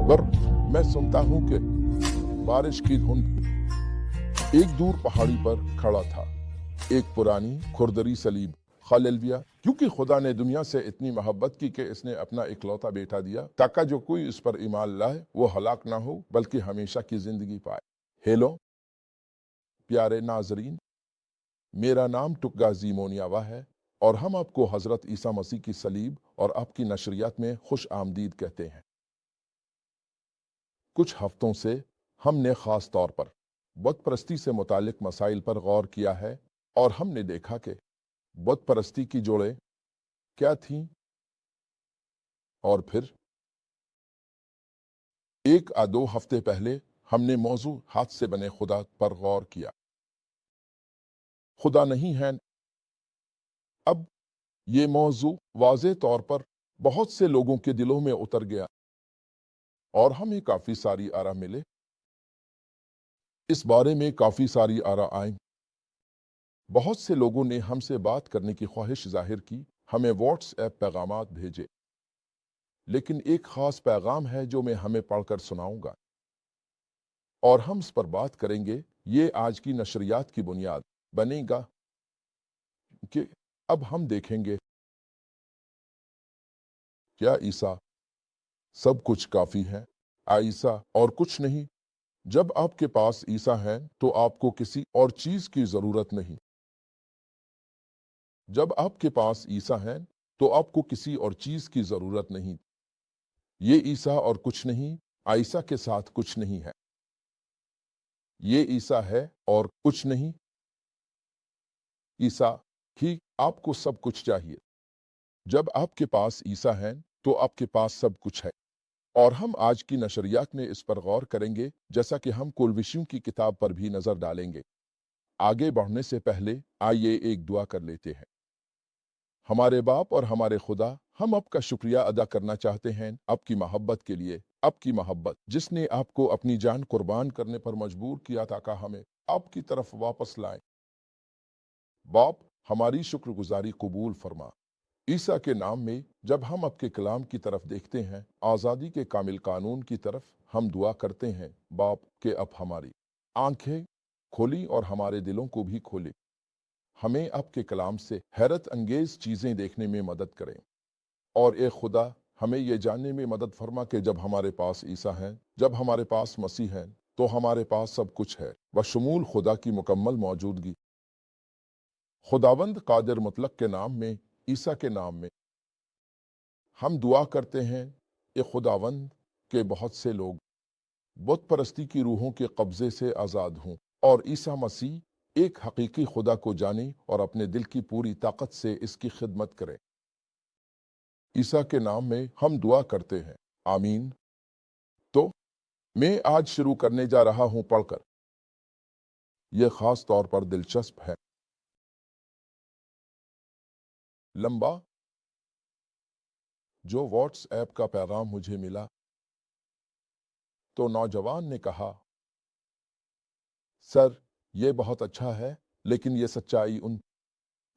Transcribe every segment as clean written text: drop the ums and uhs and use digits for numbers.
बर मैं सुनता हूं कि बारिश की धुंध एक दूर पहाड़ी पर खड़ा था, एक पुरानी खुरदरी सलीब खालिलविया, क्योंकि खुदा ने दुनिया से इतनी मोहब्बत की कि इसने अपना इकलौता बेटा दिया ताकि जो कोई इस पर ईमान लाए वो हलाक ना हो बल्कि हमेशा की जिंदगी पाए। हेलो प्यारे नाजरीन, मेरा नाम टुक्गाजी मोनियावा है और हम आपको हजरत ईसा मसीह की सलीब और आपकी नशरियात में खुश आमदीद कहते हैं। कुछ हफ्तों से हमने खास तौर पर बुत परस्ती से मुतालिक मसाइल पर गौर किया है और हमने देखा कि बुत परस्ती की जोड़ें क्या थीं, और फिर एक या दो हफ्ते पहले हमने मौजू हाथ से बने खुदा पर गौर किया। खुदा नहीं है। अब ये मौजू वाज़े तौर पर बहुत से लोगों के दिलों में उतर गया और हमें काफ़ी सारी आरा मिले। इस बारे में काफ़ी सारी आरा आई। बहुत से लोगों ने हमसे बात करने की ख्वाहिश जाहिर की, हमें व्हाट्सएप पैगामात भेजे, लेकिन एक ख़ास पैगाम है जो मैं हमें पढ़कर सुनाऊंगा और हम इस पर बात करेंगे। ये आज की नशरियात की बुनियाद बनेगा कि अब हम देखेंगे क्या ईसा सब कुछ काफ़ी है, ईसा और कुछ नहीं। जब आपके पास ईसा है तो आपको किसी और चीज़ की ज़रूरत नहीं। जब आपके पास ईसा है तो आपको किसी और चीज़ की ज़रूरत नहीं। ये ईसा और कुछ नहीं, ईसा के साथ कुछ नहीं है। ये ईसा है और कुछ नहीं, ईसा ही आपको सब कुछ चाहिए। जब आपके पास ईसा है तो आपके पास सब कुछ है। और हम आज की नशरियात में इस पर गौर करेंगे, जैसा कि हम कुलविशियों की किताब पर भी नजर डालेंगे। आगे बढ़ने से पहले आइए एक दुआ कर लेते हैं। हमारे बाप और हमारे खुदा, हम आपका शुक्रिया अदा करना चाहते हैं आपकी मोहब्बत के लिए, आपकी मोहब्बत जिसने आपको अपनी जान कुर्बान करने पर मजबूर किया ताकि हमें आपकी तरफ वापस लाएं। बाप, हमारी शुक्रगुजारी कबूल फरमा। ईसा के नाम में जब हम आपके कलाम की तरफ देखते हैं, आज़ादी के कामिल कानून की तरफ, हम दुआ करते हैं बाप के अब हमारी आंखें खोली और हमारे दिलों को भी खोली। हमें आपके कलाम से हैरत अंगेज चीज़ें देखने में मदद करें। और ए खुदा, हमें ये जानने में मदद फरमा कि जब हमारे पास ईसा है, जब हमारे पास मसीह है, तो हमारे पास सब कुछ है, बशमूल खुदा की मुकम्मल मौजूदगी। खुदावंद कादिर मुतलक के नाम में, ईसा के नाम में हम दुआ करते हैं ए खुदावंद के बहुत से लोग बुत परस्ती की रूहों के कब्जे से आज़ाद हों और ईसा मसीह एक हकीकी खुदा को जाने और अपने दिल की पूरी ताकत से इसकी खिदमत करें। ईसा के नाम में हम दुआ करते हैं, आमीन। तो मैं आज शुरू करने जा रहा हूं पढ़कर। यह खास तौर पर दिलचस्प है। लंबा जो व्हाट्सएप का पैगाम मुझे मिला तो नौजवान ने कहा, सर ये बहुत अच्छा है, लेकिन ये सच्चाई उन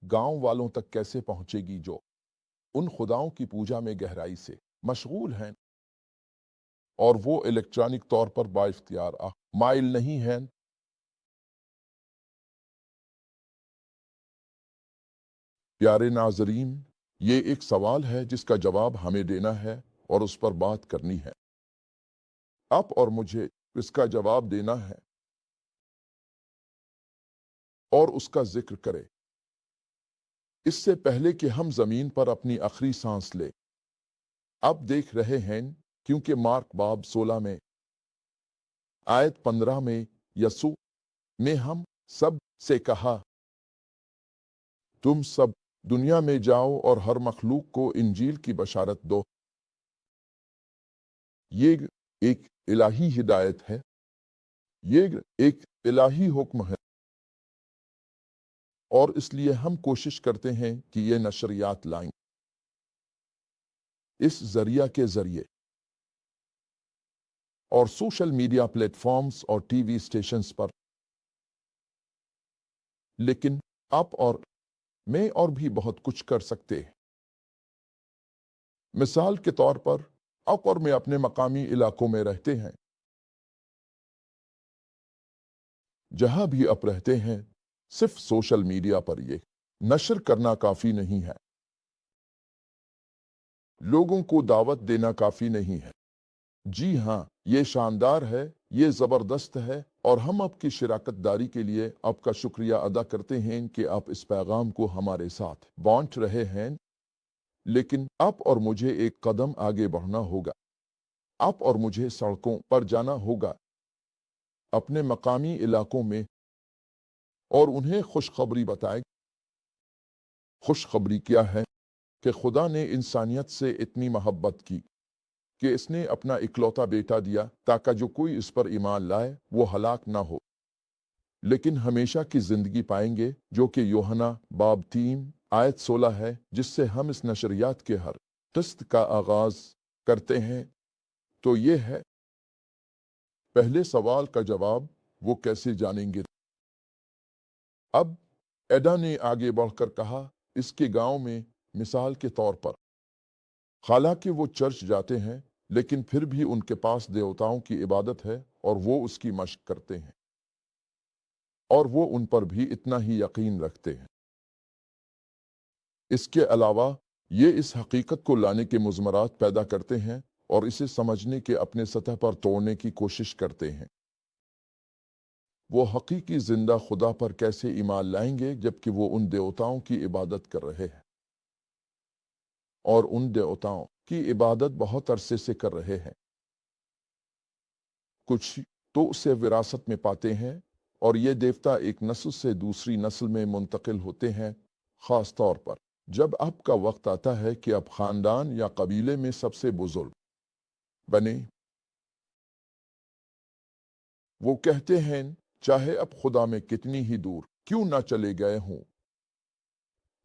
गांव वालों तक कैसे पहुंचेगी जो उन खुदाओं की पूजा में गहराई से मशगूल हैं और वो इलेक्ट्रॉनिक तौर पर बाइख्तियार माइल नहीं हैं। प्यारे नाजरीन, ये एक सवाल है जिसका जवाब हमें देना है और उस पर बात करनी है। आप और मुझे इसका जवाब देना है और उसका जिक्र करें इससे पहले कि हम जमीन पर अपनी आखिरी सांस ले। आप देख रहे हैं, क्योंकि मार्क बाब 16 में आयत 15 में यसु ने हम सब से कहा, तुम सब दुनिया में जाओ और हर मखलूक को इंजील की बशारत दो। ये एक इलाही हिदायत है, ये एक इलाही हुक्म है और इसलिए हम कोशिश करते हैं कि ये नशरियात लाएं इस जरिया के जरिए और सोशल मीडिया प्लेटफॉर्म्स और टीवी स्टेशंस पर। लेकिन आप और मैं और भी बहुत कुछ कर सकते हैं। मिसाल के तौर पर आप और मैं अपने मकामी इलाकों में रहते हैं। जहां भी आप रहते हैं, सिर्फ सोशल मीडिया पर ये नशर करना काफी नहीं है। लोगों को दावत देना काफी नहीं है। जी हाँ, ये शानदार है, ये जबरदस्त है, और हम आपकी शिराकत दारी के लिए आपका शुक्रिया अदा करते हैं कि आप इस पैगाम को हमारे साथ बांट रहे हैं। लेकिन आप और मुझे एक कदम आगे बढ़ना होगा। आप और मुझे सड़कों पर जाना होगा, अपने मकामी इलाकों में, और उन्हें खुशखबरी बताएं। खुशखबरी क्या है? कि खुदा ने इंसानियत से इतनी मोहब्बत की कि इसने अपना इकलौता बेटा दिया ताकि जो कोई इस पर ईमान लाए वो हलाक ना हो, लेकिन हमेशा की जिंदगी पाएंगे, जो कि यूहन्ना बाब 3 आयत 16 है, जिससे हम इस नशरियात के हर किस्त का आगाज करते हैं। तो ये है पहले सवाल का जवाब, वो कैसे जानेंगे? अब एडा ने आगे बढ़कर कहा, इसके गांव में मिसाल के तौर पर, हालांकि वो चर्च जाते हैं, लेकिन फिर भी उनके पास देवताओं की इबादत है और वो उसकी मशक करते हैं, और वो उन पर भी इतना ही यकीन रखते हैं। इसके अलावा ये इस हकीकत को लाने के मुज़मरात पैदा करते हैं और इसे समझने के अपने सतह पर तोड़ने की कोशिश करते हैं। वो हकीकी जिंदा खुदा पर कैसे ईमान लाएंगे जबकि वो उन देवताओं की इबादत कर रहे हैं, और उन देवताओं की इबादत बहुत अरसे से कर रहे हैं। कुछ तो उसे विरासत में पाते हैं, और ये देवता एक नस्ल से दूसरी नस्ल में मुंतकिल होते हैं। खास तौर पर जब आपका वक्त आता है कि आप खानदान या कबीले में सबसे बुजुर्ग बने, वो कहते हैं, चाहे अब खुदा में कितनी ही दूर क्यों ना चले गए हों,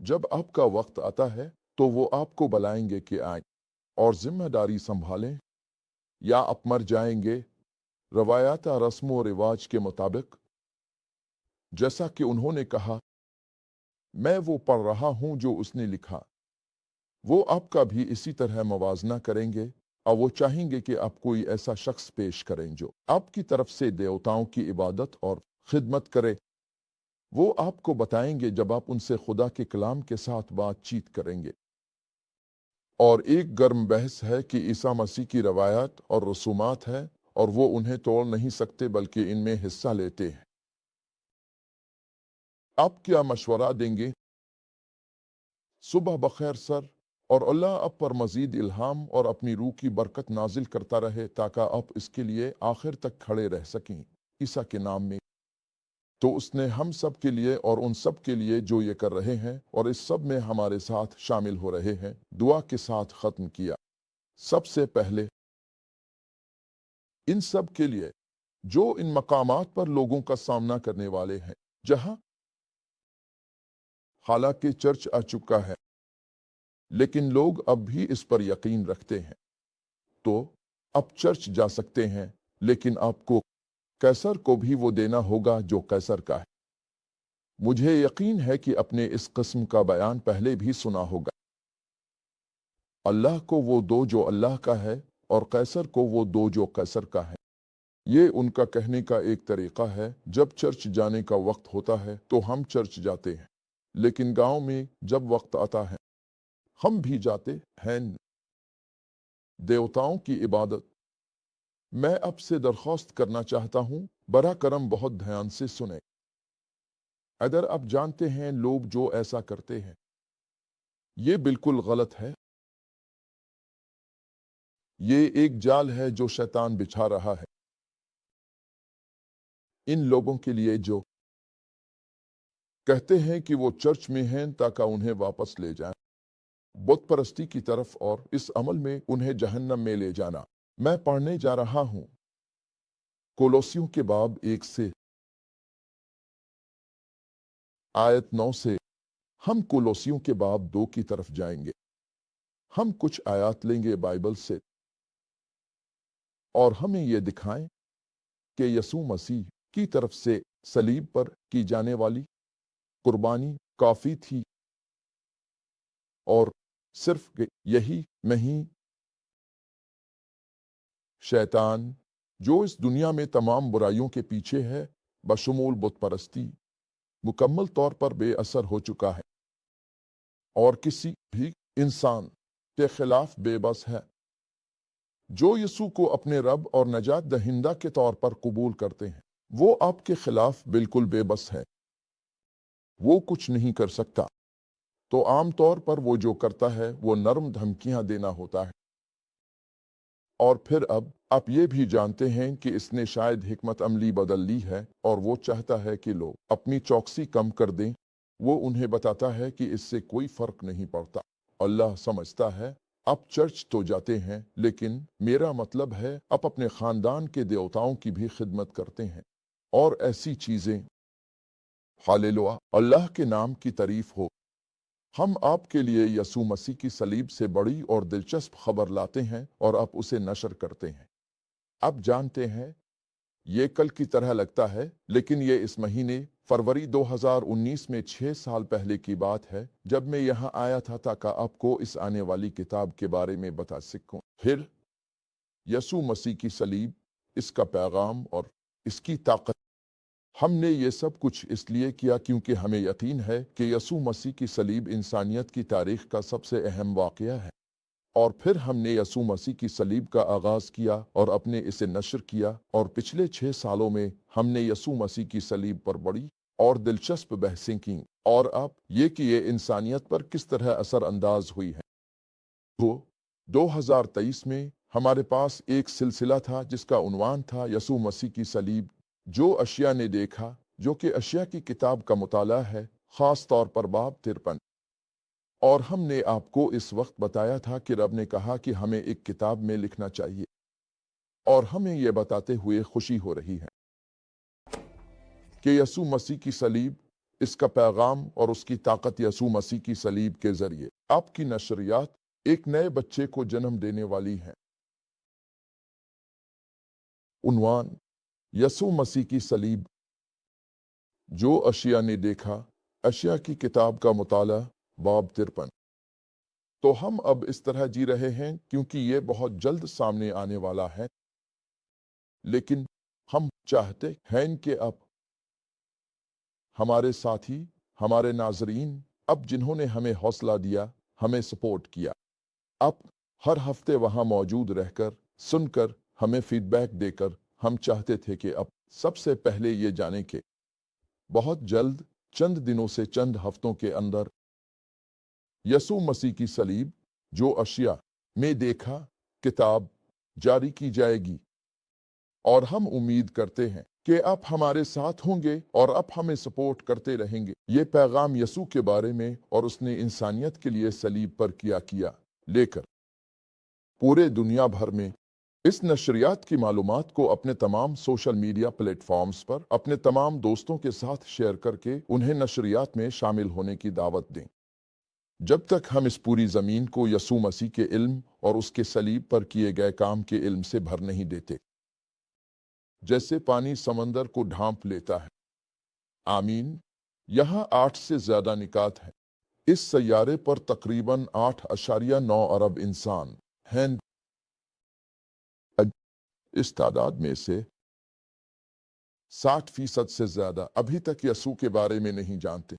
जब आपका वक्त आता है तो वो आपको बुलाएंगे कि आए और जिम्मेदारी संभालें, या आप मर जाएंगे रवायात रस्म व रिवाज के मुताबिक। जैसा कि उन्होंने कहा, मैं वो पढ़ रहा हूं जो उसने लिखा। वो आपका भी इसी तरह मवाजना करेंगे, और वो चाहेंगे कि आप कोई ऐसा शख्स पेश करें जो आपकी तरफ से देवताओं की इबादत और खिदमत करे। वो आपको बताएंगे जब आप उनसे खुदा के कलाम के साथ बातचीत करेंगे। और एक गर्म बहस है कि ईसा मसीह की रवायत और रसूमात है, और वो उन्हें तोड़ नहीं सकते बल्कि इनमें हिस्सा लेते हैं। आप क्या मशवरा देंगे? सुबह बखैर सर, और अल्लाह आप पर मजीद इल्हाम और अपनी रूह की बरकत नाजिल करता रहे ताकि आप इसके लिए आखिर तक खड़े रह सकें, ईसा के नाम में। तो उसने हम सब के लिए और उन सब के लिए जो ये कर रहे हैं और इस सब में हमारे साथ शामिल हो रहे हैं, दुआ के साथ ख़त्म किया। सबसे पहले इन सब के लिए जो इन मकामात पर लोगों का सामना करने वाले हैं, जहां हालांकि चर्च आ चुका है लेकिन लोग अब भी इस पर यकीन रखते हैं, तो अब चर्च जा सकते हैं, लेकिन आपको कैसर को भी वो देना होगा जो कैसर का है। मुझे यकीन है कि अपने इस किस्म का बयान पहले भी सुना होगा। अल्लाह को वो दो जो अल्लाह का है, और कैसर को वो दो जो कैसर का है। ये उनका कहने का एक तरीका है। जब चर्च जाने का वक्त होता है तो हम चर्च जाते हैं, लेकिन गांव में जब वक्त आता है हम भी जाते हैं। देवताओं की इबादत। मैं आपसे दरख्वास्त करना चाहता हूँ, बरा करम बहुत ध्यान से सुने। अगर आप जानते हैं लोग जो ऐसा करते हैं, ये बिल्कुल गलत है। ये एक जाल है जो शैतान बिछा रहा है इन लोगों के लिए जो कहते हैं कि वो चर्च में हैं ताकि उन्हें वापस ले जाएं बुत परस्ती की तरफ, और इस अमल में उन्हें जहन्नम में ले जाना। मैं पढ़ने जा रहा हूँ कोलोसियों के बाब 1 से आयत 9 से। हम कोलोसियों के बाब 2 की तरफ जाएंगे। हम कुछ आयात लेंगे बाइबल से, और हमें ये दिखाएं कि यसू मसीह की तरफ से सलीब पर की जाने वाली कुर्बानी काफी थी, और सिर्फ यही नहीं, शैतान जो इस दुनिया में तमाम बुराइयों के पीछे है, बशमूल बुत परस्ती, मुकम्मल तौर पर बेअसर हो चुका है और किसी भी इंसान के खिलाफ बेबस है। जो यीशु को अपने रब और नजात दहिंदा के तौर पर कबूल करते हैं, वो आपके खिलाफ बिल्कुल बेबस है। वो कुछ नहीं कर सकता। तो आम तौर पर वो जो करता है वो नरम धमकियां देना होता है। और फिर अब आप ये भी जानते हैं कि इसने शायद हिकमत अमली बदल ली है और वो चाहता है कि लोग अपनी चौकसी कम कर दें। वो उन्हें बताता है कि इससे कोई फर्क नहीं पड़ता। अल्लाह समझता है आप चर्च तो जाते हैं, लेकिन मेरा मतलब है आप अपने खानदान के देवताओं की भी खिदमत करते हैं और ऐसी चीजें। हालेलुया, अल्लाह के नाम की तारीफ हो। हम आपके लिए यसू मसीह की सलीब से बड़ी और दिलचस्प खबर लाते हैं और आप उसे नशर करते हैं। आप जानते हैं ये कल की तरह लगता है, लेकिन ये इस महीने फरवरी 2019 में 6 साल पहले की बात है, जब मैं यहाँ आया था ताकि आपको इस आने वाली किताब के बारे में बता सकूं। फिर यसू मसीह की सलीब, इसका पैगाम और इसकी ताकत। हमने ये सब कुछ इसलिए किया क्योंकि हमें यकीन है कि यसू मसीह की सलीब इंसानियत की तारीख का सबसे अहम वाक़या है। और फिर हमने यसू मसीह की सलीब का आगाज़ किया और अपने इसे नशर किया, और पिछले 6 सालों में हमने यसू मसीह की सलीब पर बड़ी और दिलचस्प बहसें की, और अब ये कि ये इंसानियत पर किस तरह असर अंदाज हुई है। तो 2023 में हमारे पास एक सिलसिला था जिसका उन्वान था यसू मसीह की सलीब, जो अशिया ने देखा, जो कि अशिया की किताब का मुताला है, खास तौर पर बाब 53। और हमने आपको इस वक्त बताया था कि रब ने कहा कि हमें एक किताब में लिखना चाहिए, और हमें यह बताते हुए खुशी हो रही है कि यसू मसीह की सलीब, इसका पैगाम और उसकी ताकत यसू मसीह की सलीब के जरिए आपकी नशरियात एक नए बच्चे को जन्म देने वाली है। उन्वान, यसू मसीह की सलीब, जो अशिया ने देखा, अशिया की किताब का मुताला, बाब 53। तो हम अब इस तरह जी रहे हैं क्योंकि ये बहुत जल्द सामने आने वाला है, लेकिन हम चाहते हैं कि अब हमारे साथी, हमारे नाजरीन, अब जिन्होंने हमें हौसला दिया, हमें सपोर्ट किया, अब हर हफ्ते वहां मौजूद रहकर, सुनकर, हमें फीडबैक देकर, हम चाहते थे कि अब सबसे पहले ये जाने के बहुत जल्द, चंद दिनों से चंद हफ्तों के अंदर, यसू मसीह की सलीब, जो अशिया में देखा, किताब जारी की जाएगी। और हम उम्मीद करते हैं कि आप हमारे साथ होंगे और आप हमें सपोर्ट करते रहेंगे। ये पैगाम यसू के बारे में और उसने इंसानियत के लिए सलीब पर किया लेकर पूरे दुनिया भर में इस नशरियात की मालूमात को अपने तमाम सोशल मीडिया प्लेटफॉर्म्स पर अपने तमाम दोस्तों के साथ शेयर करके उन्हें नशरियात में शामिल होने की दावत दें। जब तक हम इस पूरी ज़मीन को यसू मसीह के इल्म और उसके सलीब पर किए गए काम के इल्म से भर नहीं देते, जैसे पानी समंदर को ढांप लेता है। आमीन। यहाँ 8 से ज्यादा निकात हैं। इस सैयारे पर तकरीबन 8.9 अरब इंसान हैं। इस तादाद में से 60% से ज्यादा अभी तक यसू के बारे में नहीं जानते।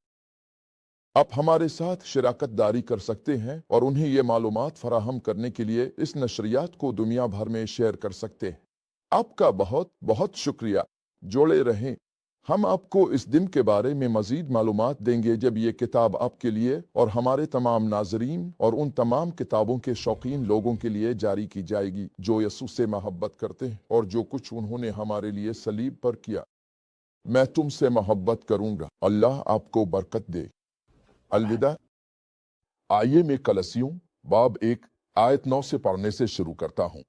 आप हमारे साथ शिराकत दारी कर सकते हैं और उन्हें ये मालूमात फराहम करने के लिए इस नशरियात को दुनिया भर में शेयर कर सकते हैं। आपका बहुत बहुत शुक्रिया। जोड़े रहें। हम आपको इस दिन के बारे में मजीद मालूमात देंगे जब ये किताब आपके लिए और हमारे तमाम नाजरीन और उन तमाम किताबों के शौकीन लोगों के लिए जारी की जाएगी जो यसू से मोहब्बत करते हैं और जो कुछ उन्होंने हमारे लिए सलीब पर किया। मैं तुमसे मोहब्बत करूंगा। अल्लाह आपको बरकत दे। अलविदा। आइए मैं कलसियों बाब 1 आयत 9 से पढ़ने से शुरू करता हूँ।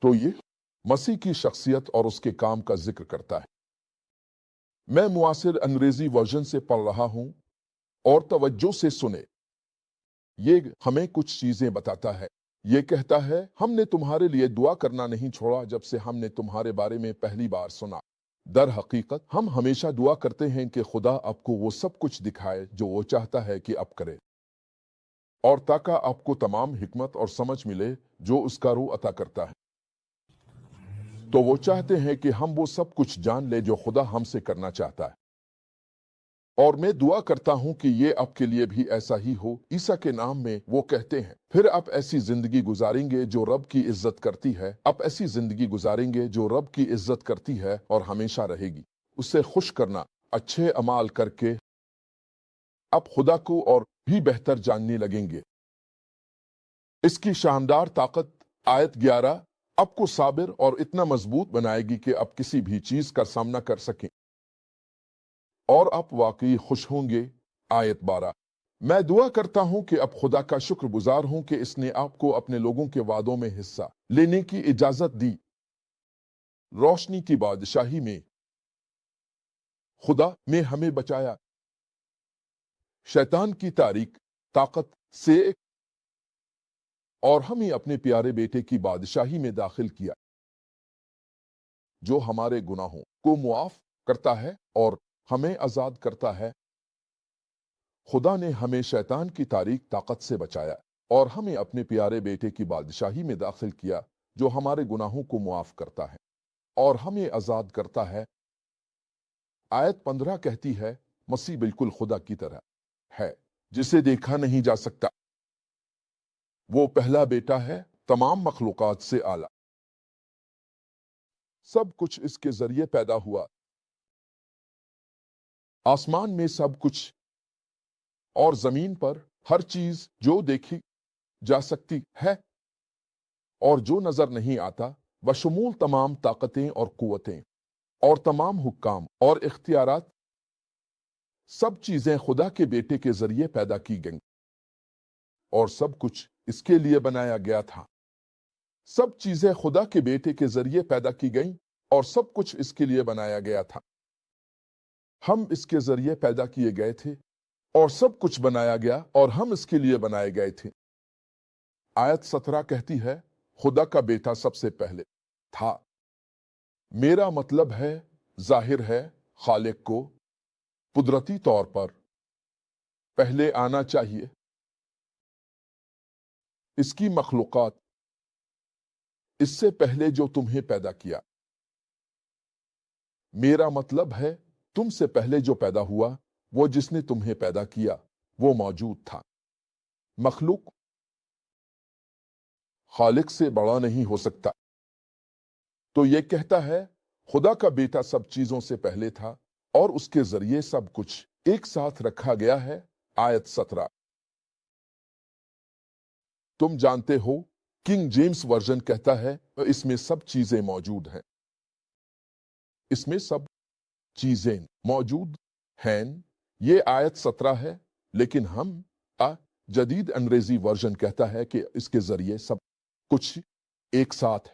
तो ये मसीह की शख्सियत और उसके काम का जिक्र करता है। मैं मुआसिर अंग्रेजी वर्जन से पढ़ रहा हूं और तवज्जो से सुने। ये हमें कुछ चीजें बताता है। ये कहता है, हमने तुम्हारे लिए दुआ करना नहीं छोड़ा जब से हमने तुम्हारे बारे में पहली बार सुना। दर हकीकत हम हमेशा दुआ करते हैं कि खुदा आपको वो सब कुछ दिखाए जो वो चाहता है कि आप करें, और ताकि आपको तमाम हिकमत और समझ मिले जो उसका रूह अता करता है। تو وہ چاہتے ہیں کہ ہم وہ سب کچھ جان لیں جو خدا ہم سے کرنا چاہتا ہے، اور میں دعا کرتا ہوں کہ یہ آپ کے لیے بھی ایسا ہی ہو۔ عیسیٰ کے نام میں وہ کہتے ہیں، پھر آپ ایسی زندگی گزاریں گے جو رب کی عزت کرتی ہے، آپ ایسی زندگی گزاریں گے جو رب کی عزت کرتی ہے اور ہمیشہ رہے گی۔ اسے خوش کرنا، اچھے اعمال کر کے آپ خدا کو اور بھی بہتر جاننے لگیں گے۔ اس کی شاندار طاقت آیت 11 آپ کو صابر اور اتنا مضبوط بنائے گی کہ آپ کسی بھی چیز کا سامنا کر سکیں اور آپ واقعی خوش ہوں گے۔ آیت 12 میں دعا کرتا ہوں کہ اب خدا کا شکر گزار ہوں کہ اس نے آپ کو اپنے لوگوں کے وعدوں میں حصہ لینے کی اجازت دی۔ روشنی کی بادشاہی میں خدا میں ہمیں بچایا، شیطان کی تاریک طاقت سے اور ہمیں اپنے پیارے بیٹے کی بادشاہی میں داخل کیا، جو ہمارے گناہوں کو معاف کرتا ہے اور ہمیں آزاد کرتا ہے۔ خدا نے ہمیں شیطان کی تاریک طاقت سے بچایا اور ہمیں اپنے پیارے بیٹے کی بادشاہی میں داخل کیا، جو ہمارے گناہوں کو معاف کرتا ہے اور ہمیں آزاد کرتا ہے۔ آیت 15 کہتی ہے، مسیح بالکل خدا کی طرح ہے، جسے دیکھا نہیں جا سکتا۔ وہ پہلا بیٹا ہے، تمام مخلوقات سے اعلیٰ۔ سب کچھ اس کے ذریعے پیدا ہوا۔ آسمان میں سب کچھ اور زمین پر ہر چیز جو دیکھی جا سکتی ہے اور جو نظر نہیں آتا، بشمول تمام طاقتیں اور قوتیں اور تمام حکام اور اختیارات، سب چیزیں خدا کے بیٹے کے ذریعے پیدا کی گئیں اور سب کچھ اس کے لیے بنایا گیا تھا۔ سب چیزیں خدا کے بیٹے کے ذریعے پیدا کی گئیں اور سب کچھ اس کے لیے بنایا گیا تھا۔ ہم اس کے ذریعے پیدا کیے گئے تھے اور سب کچھ بنایا گیا اور ہم اس کے لیے بنائے گئے تھے۔ آیت 17 کہتی ہے، خدا کا بیٹا سب سے پہلے تھا۔ میرا مطلب ہے، ظاہر ہے خالق کو قدرتی طور پر پہلے آنا چاہیے۔ اس کی مخلوقات اس سے پہلے جو تمہیں پیدا کیا۔ میرا مطلب ہے، تم سے پہلے جو پیدا ہوا، وہ جس نے تمہیں پیدا کیا، وہ موجود تھا۔ مخلوق خالق سے بڑا نہیں ہو سکتا۔ تو یہ کہتا ہے، خدا کا بیٹا سب چیزوں سے پہلے تھا اور اس کے ذریعے سب کچھ ایک ساتھ رکھا گیا ہے۔ آیت 17 تم جانتے ہو، کنگ جیمز ورژن کہتا ہے، اس میں سب چیزیں موجود ہیں۔ اس میں سب چیزیں موجود ہیں، یہ آیت 17 ہے، لیکن ہم جدید انگریزی ورژن کہتا ہے کہ اس کے ذریعے سب کچھ ایک ساتھ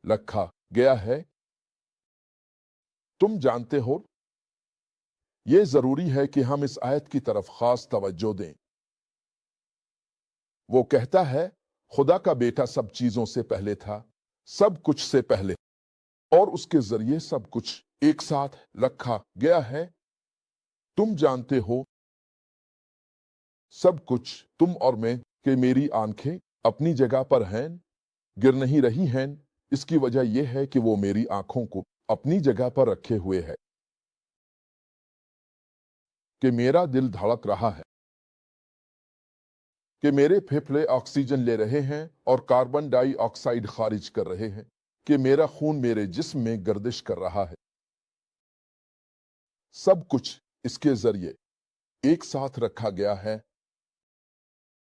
رکھا گیا ہے۔ تم جانتے ہو، یہ ضروری ہے کہ ہم اس آیت کی طرف خاص توجہ دیں۔ وہ کہتا ہے، خدا کا بیٹا سب چیزوں سے پہلے تھا، سب کچھ سے پہلے، اور اس کے ذریعے سب کچھ ایک ساتھ رکھا گیا ہے۔ تم جانتے ہو، سب کچھ تم اور میں کہ میری آنکھیں اپنی جگہ پر ہیں، گر نہیں رہی ہیں۔ اس کی وجہ یہ ہے کہ وہ میری آنکھوں کو اپنی جگہ پر رکھے ہوئے ہے، کہ میرا دل دھڑک رہا ہے، کہ میرے پھیپھڑے آکسیجن لے رہے ہیں اور کاربن ڈائی آکسائیڈ خارج کر رہے ہیں، کہ میرا خون میرے جسم میں گردش کر رہا ہے۔ سب کچھ اس کے ذریعے ایک ساتھ رکھا گیا ہے۔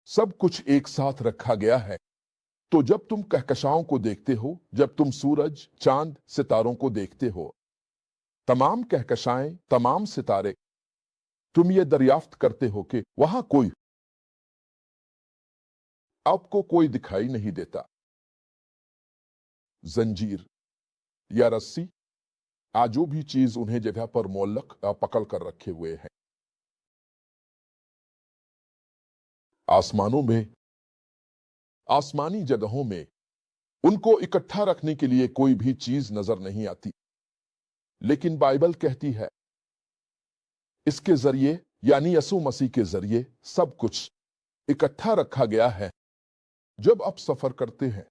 سب کچھ ایک ساتھ رکھا گیا ہے۔ تو جب تم کہکشاؤں کو دیکھتے ہو، جب تم سورج، چاند، ستاروں کو دیکھتے ہو، تمام کہکشائیں، تمام ستارے، تم یہ دریافت کرتے ہو کہ وہاں کوئی آپ کو کوئی دکھائی نہیں دیتا۔ زنجیر یا رسی، جو بھی چیز انہیں جگہ پر معلق پکڑ کر رکھے ہوئے ہیں۔ آسمانوں میں، آسمانی جگہوں میں ان کو اکٹھا رکھنے کے لیے کوئی بھی چیز نظر نہیں آتی، لیکن بائبل کہتی ہے، اس کے ذریعے یعنی یسوع مسیح کے ذریعے سب کچھ اکٹھا رکھا گیا ہے۔ جب آپ سفر کرتے ہیں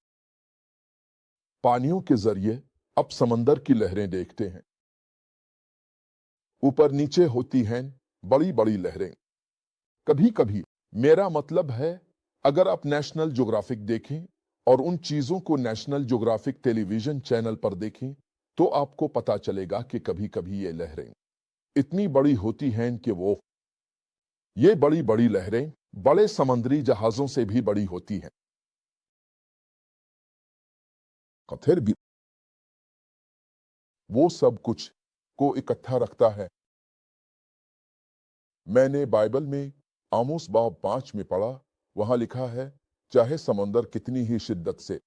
پانیوں کے ذریعے अब समंदर की लहरें देखते हैं। ऊपर नीचे होती हैं बड़ी बड़ी लहरें। कभी कभी, मेरा मतलब है, अगर आप नेशनल ज्योग्राफिक देखें और उन चीजों को नेशनल ज्योग्राफिक टेलीविजन चैनल पर देखें, तो आपको पता चलेगा कि कभी कभी ये लहरें इतनी बड़ी होती हैं कि ये बड़ी बड़ी लहरें बड़े समुद्री जहाजों से भी बड़ी होती हैं। फिर भी वो सब कुछ को इकट्ठा रखता है। मैंने बाइबल में आमोस बाब 5 में पढ़ा, वहां लिखा है, चाहे समंदर कितनी ही शिद्दत से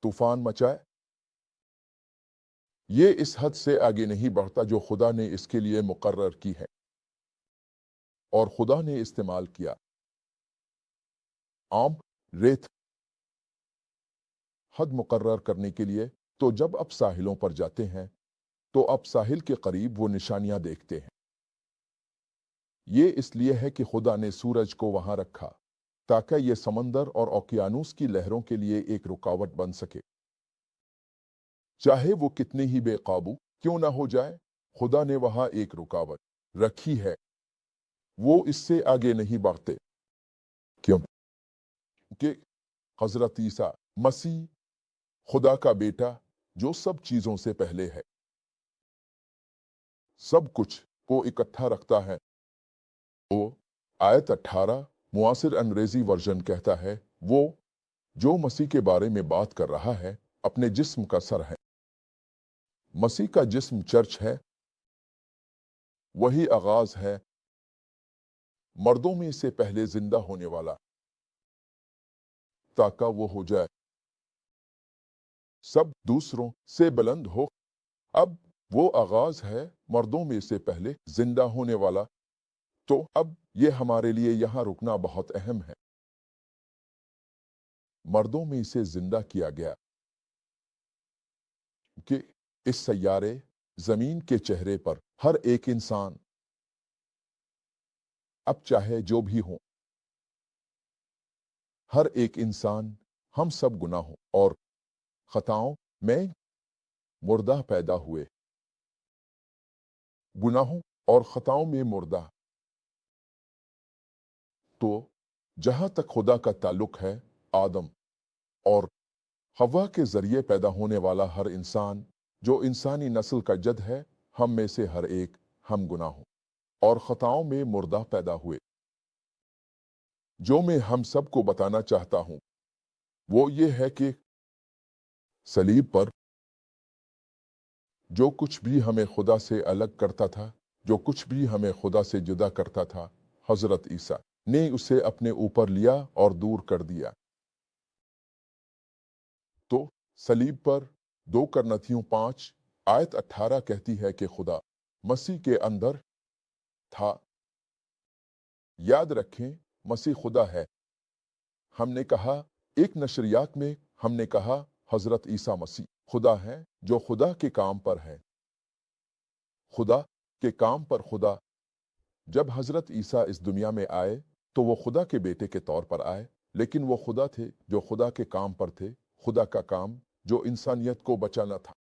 तूफान मचाए, ये इस हद से आगे नहीं बढ़ता जो खुदा ने इसके लिए मुकर्रर की है। और खुदा ने इस्तेमाल किया आम रेत हद मुकर्रर करने के लिए। तो जब आप साहिलों पर जाते हैं, तो आप साहिल के करीब वो निशानियां देखते हैं। ये इसलिए है कि खुदा ने सूरज को वहां रखा ताकि ये समंदर और ओकियानूस की लहरों के लिए एक रुकावट बन सके। चाहे वो कितनी ही बेकाबू क्यों ना हो जाए, खुदा ने वहां एक रुकावट रखी है। वो इससे आगे नहीं बढ़ते। क्यों? कि हजरत ईसा मसीह, खुदा का बेटा, जो सब चीजों से पहले है, सब कुछ को इकट्ठा रखता है। वो आयत 18 मुआसिर अंग्रेजी वर्जन कहता है, वो जो मसीह के बारे में बात कर रहा है अपने जिस्म का सर है। मसीह का जिस्म चर्च है। वही आगाज है, मर्दों में से पहले जिंदा होने वाला, ताकि वो हो जाए सब दूसरों से बुलंद हो। अब वो आगाज है, मर्दों में से पहले जिंदा होने वाला। तो अब ये हमारे लिए यहाँ रुकना बहुत अहम है। मर्दों में से जिंदा किया गया कि इस सैयारे जमीन के चेहरे पर हर एक इंसान, अब चाहे जो भी हो, हर एक इंसान, हम सब गुनाहों और खताओं में मुर्दा पैदा हुए। गुनाहों और खताओं में मुर्दा। तो जहां तक खुदा का ताल्लुक है, आदम और हवा के जरिए पैदा होने वाला हर इंसान जो इंसानी नस्ल का जद है, हम में से हर एक, हम गुनाहों और खताओं में मुर्दा पैदा हुए। जो मैं हम सबको बताना चाहता हूं वो ये है कि सलीब पर जो कुछ भी हमें खुदा से अलग करता था, जो कुछ भी हमें खुदा से जुदा करता था, हजरत ईसा ने उसे अपने ऊपर लिया और दूर कर दिया। तो सलीब पर 2 करनथियों 5 आयत 18 कहती है कि खुदा मसीह के अंदर था। याद रखें, मसीह खुदा है। हमने कहा एक नशरियात में, हमने कहा हजरत ईसा मसीह खुदा है जो खुदा के काम पर है। खुदा के काम पर खुदा। जब हजरत ईसा इस दुनिया में आए तो वो खुदा के बेटे के तौर पर आए, लेकिन वो खुदा थे जो खुदा के काम पर थे। खुदा का काम जो इंसानियत को बचाना था।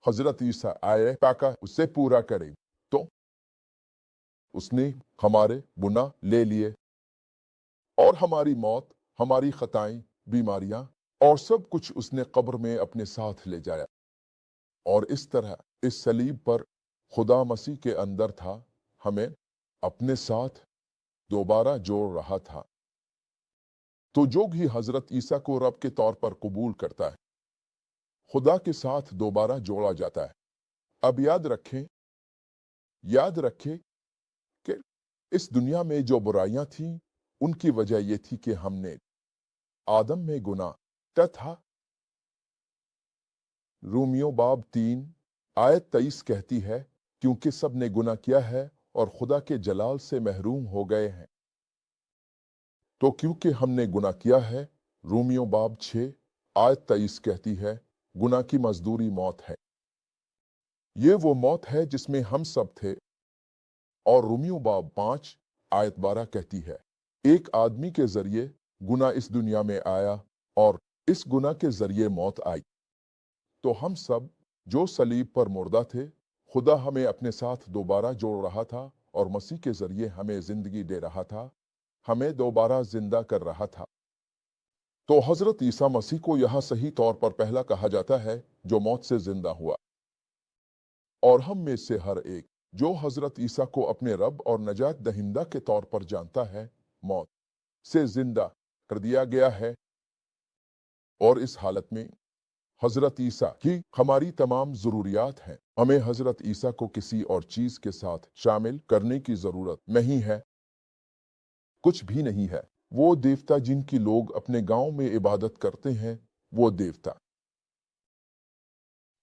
हजरत ईसा आए ताकि उसे पूरा करे। तो उसने हमारे गुनाह ले लिए और हमारी मौत, हमारी खताएं, बीमारियां और सब कुछ उसने कब्र में अपने साथ ले जाया। और इस तरह इस सलीब पर खुदा मसीह के अंदर था, हमें अपने साथ दोबारा जोड़ रहा था। तो जो भी हजरत ईसा को रब के तौर पर कबूल करता है, खुदा के साथ दोबारा जोड़ा जाता है। अब याद रखें कि इस दुनिया में जो बुराइयां थीं, उनकी वजह यह थी कि हमने आदम में गुनाह तथा रोमियो बाब 3 आयत 23 कहती है, क्योंकि सब ने गुनाह किया है और खुदा के जलाल से महरूम हो गए हैं। तो क्योंकि हमने गुनाह किया है, रोमियो बाब 6 आयत 23 कहती है, गुनाह की मजदूरी मौत है। ये वो मौत है जिसमें हम सब थे। और रोमियो बाब 5 आयत 12 कहती है, एक आदमी के जरिए गुनाह इस दुनिया में आया और इस गुनाह के जरिए मौत आई। तो हम सब जो सलीब पर मुर्दा थे, खुदा हमें अपने साथ दोबारा जोड़ रहा था और मसीह के जरिए हमें जिंदगी दे रहा था, हमें दोबारा जिंदा कर रहा था। तो हजरत ईसा मसीह को यहाँ सही तौर पर पहला कहा जाता है जो मौत से जिंदा हुआ। और हम में से हर एक जो हजरत ईसा को अपने रब और नजात दहिंदा के तौर पर जानता है, मौत से जिंदा कर दिया गया है। और इस हालत में हजरत ईसा की हमारी तमाम जरूरियात हैं। हमें हजरत ईसा को किसी और चीज के साथ शामिल करने की जरूरत नहीं है, कुछ भी नहीं है। वो देवता जिनकी लोग अपने गांव में इबादत करते हैं, वो देवता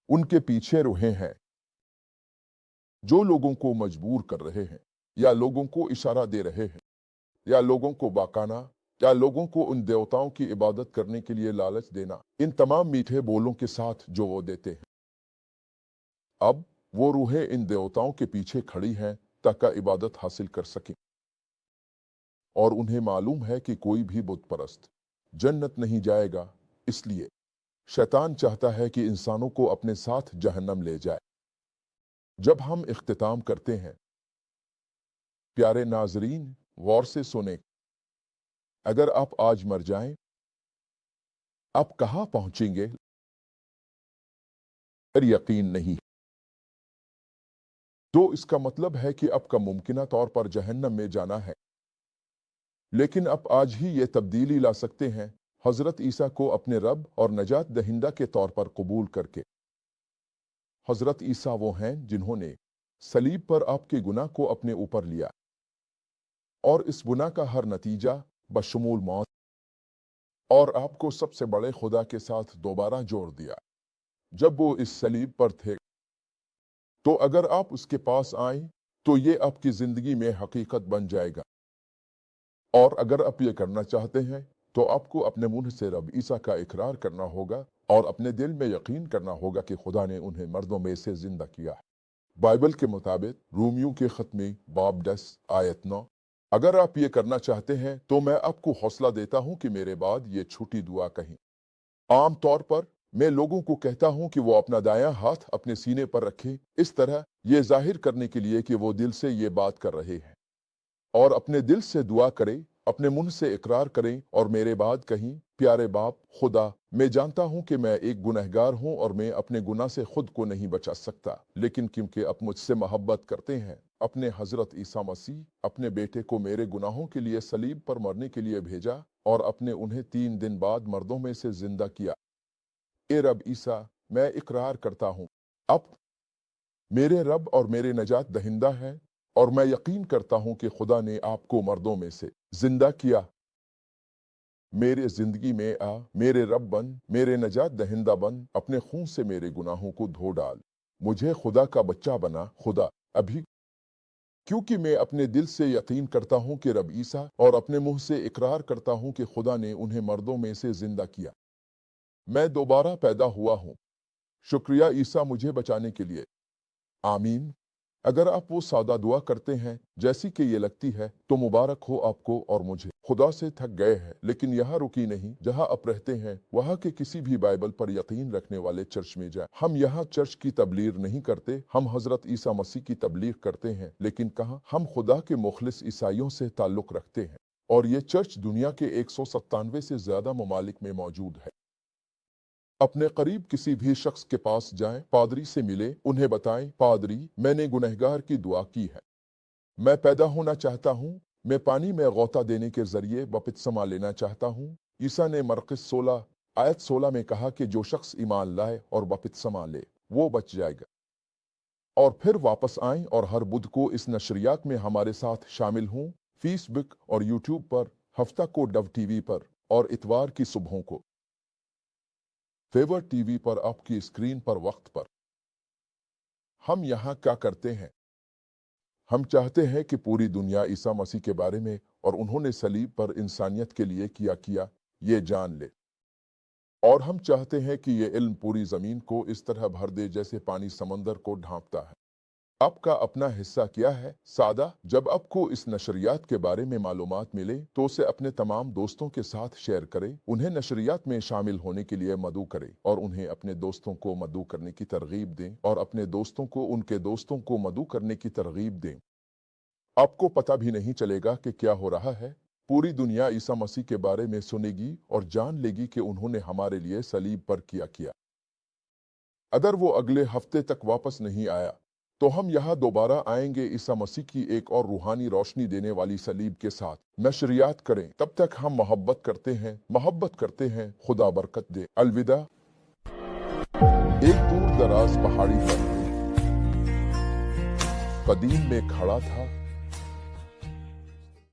उनके पीछे रुहे हैं जो लोगों को मजबूर कर रहे हैं, या लोगों को इशारा दे रहे हैं, या लोगों को बाकाना, या लोगों को उन देवताओं की इबादत करने के लिए लालच देना, इन तमाम मीठे बोलों के साथ जो वो देते हैं। अब वो रूहें इन देवताओं के पीछे खड़ी हैं ताकि इबादत हासिल कर सकें। और उन्हें मालूम है कि कोई भी बुत परस्त जन्नत नहीं जाएगा, इसलिए शैतान चाहता है कि इंसानों को अपने साथ जहन्नम ले जाए। जब हम इख्तिताम करते हैं, प्यारे नाजरीन, गौर से सुने, अगर आप आज मर जाएं, आप कहां पहुंचेंगे? पर यकीन नहीं। तो इसका मतलब है कि आपका मुमकिना तौर पर जहन्नम में जाना है। लेकिन आप आज ही ये तब्दीली ला सकते हैं, हजरत ईसा को अपने रब और नजात दहिंदा के तौर पर कबूल करके। हजरत ईसा वो हैं जिन्होंने सलीब पर आपके गुनाह को अपने ऊपर लिया, और इस गुनाह का हर नतीजा बशमूल मौत, और आपको सबसे बड़े खुदा के साथ दोबारा जोड़ दिया जब वो इस सलीब पर थे। तो अगर आप उसके पास आए तो ये आपकी जिंदगी में हकीकत बन जाएगा। और अगर आप ये करना चाहते हैं तो आपको अपने मुंह से रब ईसा का इकरार करना होगा और अपने दिल में यकीन करना होगा कि खुदा ने उन्हें मर्दों में से जिंदा किया है। बाइबल के मुताबिक रोमियो के खत में बाब 10 आयत 9। अगर आप ये करना चाहते हैं तो मैं आपको हौसला देता हूं कि मेरे बाद ये छोटी दुआ कहें। आम तौर पर मैं लोगों को कहता हूं कि वो अपना दायां हाथ अपने सीने पर रखें, इस तरह ये जाहिर करने के लिए कि वो दिल से ये बात कर रहे हैं, और अपने दिल से दुआ करें, अपने मुंह से इकरार करें और मेरे बाद कहीं, प्यारे बाप खुदा, मैं जानता हूं कि मैं एक गुनहगार हूं और मैं अपने गुनाह से खुद को नहीं बचा सकता, लेकिन क्योंकि आप मुझसे मोहब्बत करते हैं, अपने हजरत ईसा मसीह अपने बेटे को मेरे गुनाहों के लिए सलीब पर मरने के लिए भेजा और अपने उन्हें 3 दिन बाद मर्दों में से जिंदा किया। ए रब ईसा, मैं इकरार करता हूं अब मेरे रब और मेरे नजात दहिंदा है, और मैं यकीन करता हूं कि खुदा ने आपको मर्दों में से जिंदा किया। मेरे जिंदगी में आ, मेरे रब बन, मेरे नजात दहिंदा बन, अपने खून से मेरे गुनाहों को धो डाल, मुझे खुदा का बच्चा बना खुदा अभी, क्योंकि मैं अपने दिल से यकीन करता हूं कि रब ईसा, और अपने मुंह से इकरार करता हूं कि खुदा ने उन्हें मर्दों में से जिंदा किया। मैं दोबारा पैदा हुआ हूं। शुक्रिया ईसा मुझे बचाने के लिए। आमीन। अगर आप वो सादा दुआ करते हैं जैसी कि ये लगती है तो मुबारक हो आपको और मुझे। खुदा से थक गए हैं लेकिन यहाँ रुकी नहीं, जहाँ आप रहते हैं वहाँ के किसी भी बाइबल पर यकीन रखने वाले चर्च में जाए। हम यहाँ चर्च की तबलीग नहीं करते, हम हजरत ईसा मसीह की तबलीग करते हैं। लेकिन कहाँ, हम खुदा के मुखलिस ईसाइयों से ताल्लुक रखते हैं, और ये चर्च दुनिया के 197 से ज्यादा ममालिक में मौजूद है। अपने करीब किसी भी शख्स के पास जाएं, पादरी से मिले, उन्हें बताएं, पादरी, मैंने गुनहगार की दुआ की है, मैं पैदा होना चाहता हूँ, मैं पानी में गौता देने के जरिए बपतिस्मा लेना चाहता हूँ। ईसा ने मरकस 16 आयत 16 में कहा कि जो शख्स ईमान लाए और बपतिस्मा ले वो बच जाएगा। और फिर वापस आएं और हर बुध को इस नशरियात में हमारे साथ शामिल हों, फेसबुक और यूट्यूब पर, हफ्ता को डव टीवी पर, और इतवार की सुबहों को फेवर टीवी पर आपकी स्क्रीन पर वक्त पर। हम यहाँ क्या करते हैं? हम चाहते हैं कि पूरी दुनिया ईसा मसीह के बारे में और उन्होंने सलीब पर इंसानियत के लिए किया ये जान ले। और हम चाहते हैं कि ये इल्म पूरी जमीन को इस तरह भर दे जैसे पानी समंदर को ढांपता है। आपका अपना हिस्सा क्या है? सादा, जब आपको इस नशरियात के बारे में मालूमात मिले तो उसे अपने तमाम दोस्तों के साथ शेयर करें, उन्हें नशरियात में शामिल होने के लिए मदऊ करें और उन्हें अपने दोस्तों को मदऊ करने की तरगीब दें और अपने दोस्तों को उनके दोस्तों को मदऊ करने की तरगीब दें। आपको पता भी नहीं चलेगा कि क्या हो रहा है। पूरी दुनिया ईसा मसीह के बारे में सुनेगी और जान लेगी कि उन्होंने हमारे लिए सलीब पर किया किया। अगर वो अगले हफ्ते तक वापस नहीं आया तो हम यहाँ दोबारा आएंगे ईसा मसीह की एक और रूहानी रोशनी देने वाली सलीब के साथ। नशरियात करें, तब तक हम मोहब्बत करते हैं। खुदा बरकत दे। अलविदा। एक दूर दराज पहाड़ी पर कदीम में खड़ा था